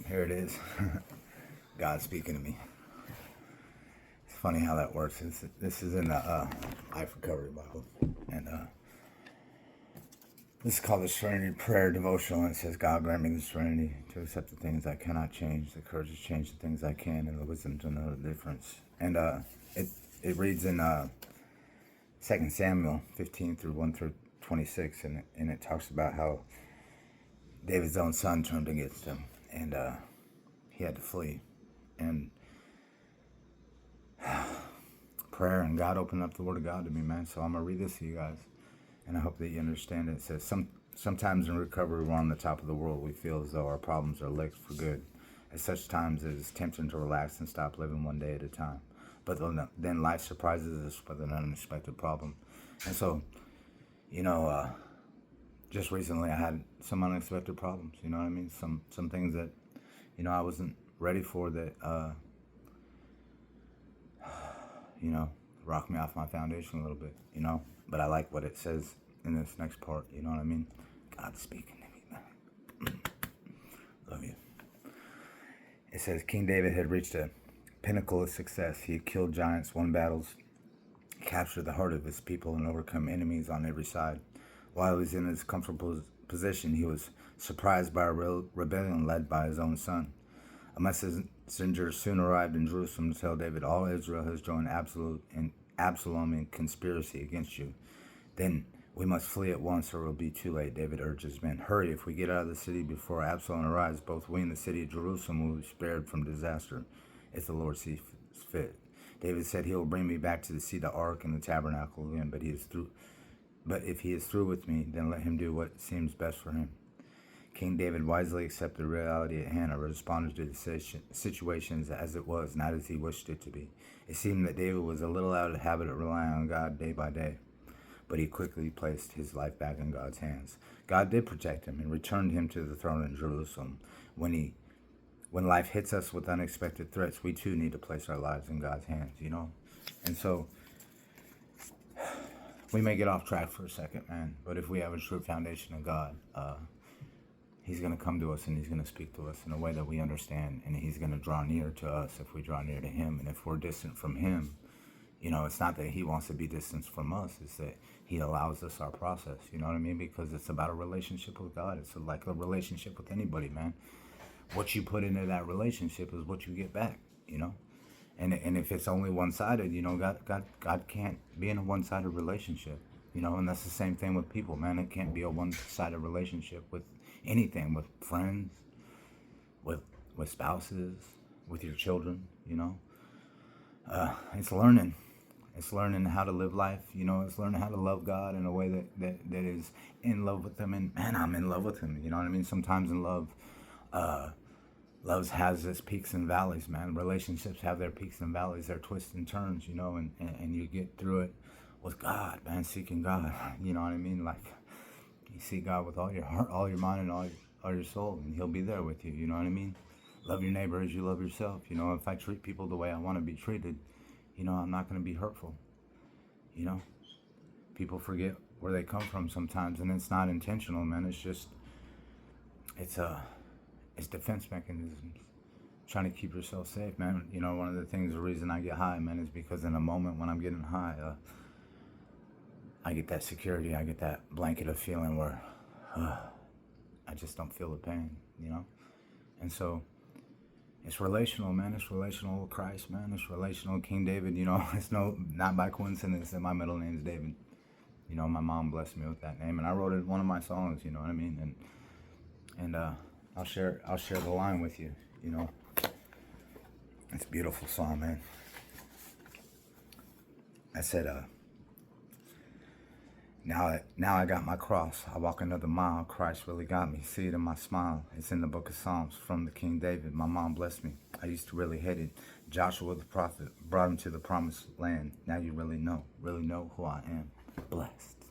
Here it is. God speaking to me. It's funny how that works. This is in the Life Recovery Bible. And this is called the Serenity Prayer Devotional. And it says, God grant me the serenity to accept the things I cannot change, the courage to change the things I can, and the wisdom to know the difference. And it reads in 2 Samuel 15 through 1 through 26. And it talks about how David's own son turned against him. And he had to flee. And prayer and God opened up the Word of God to me, man. So I'm going to read this to you guys. And I hope that you understand it. It says, sometimes in recovery, we're on the top of the world. We feel as though our problems are licked for good. At such times, it is tempting to relax and stop living one day at a time. But then life surprises us with an unexpected problem. And so, just recently I had some unexpected problems. You know what I mean? Some things that, I wasn't ready for that, rocked me off my foundation a little bit, But I like what it says in this next part, you know what I mean? God's speaking to me, man. Love you. It says, King David had reached a pinnacle of success. He had killed giants, won battles, captured the heart of his people, and overcome enemies on every side. While he was in his comfortable position, he was surprised by a rebellion led by his own son. A messenger soon arrived in Jerusalem to tell David, all Israel has joined Absalom in conspiracy against you. Then we must flee at once or it will be too late. David urged his men, hurry, if we get out of the city before Absalom arrives, both we and the city of Jerusalem will be spared from disaster, if the Lord sees fit. David said, he will bring me back to see the ark and the tabernacle again, but if he is through with me, then let him do what seems best for him. King David wisely accepted the reality at hand and responded to the situations as it was, not as he wished it to be. It seemed that David was a little out of the habit of relying on God day by day, but he quickly placed his life back in God's hands. God did protect him and returned him to the throne in Jerusalem. When life hits us with unexpected threats, we too need to place our lives in God's hands, And so, we may get off track for a second, man, but if we have a true foundation of God, He's going to come to us and he's going to speak to us in a way that we understand, and he's going to draw near to us if we draw near to him. And if we're distant from him, it's not that he wants to be distant from us, it's that he allows us our process, you know what I mean? Because it's about a relationship with God. It's like a relationship with anybody, man. What you put into that relationship is what you get back, And if it's only one-sided, God can't be in a one-sided relationship, and that's the same thing with people, man. It can't be a one-sided relationship with anything, with friends, with spouses, with your children, It's learning. It's learning how to live life, It's learning how to love God in a way that is in love with him. And man, I'm in love with him, you know what I mean? Sometimes in love, love has its peaks and valleys, man. Relationships have their peaks and valleys, their twists and turns, and you get through it with God, man, seeking God, you know what I mean? Like, you see God with all your heart, all your mind, and all your soul, and he'll be there with you, you know what I mean? Love your neighbor as you love yourself. If I treat people the way I want to be treated, I'm not going to be hurtful. People forget where they come from sometimes, and it's not intentional, man. It's just, it's defense mechanisms. Trying to keep yourself safe, man. One of the things, the reason I get high, man, is because in a moment when I'm getting high, I get that security, I get that blanket of feeling where I just don't feel the pain, And so, it's relational, man. It's relational with Christ, man. It's relational with King David, It's not by coincidence that my middle name is David. My mom blessed me with that name, and I wrote it in one of my songs, you know what I mean? And I'll share the line with you, It's a beautiful song, man. I said, Now I got my cross. I walk another mile. Christ really got me. See it in my smile. It's in the book of Psalms from the King David. My mom blessed me. I used to really hate it. Joshua the prophet brought him to the promised land. Now you really know who I am. Blessed.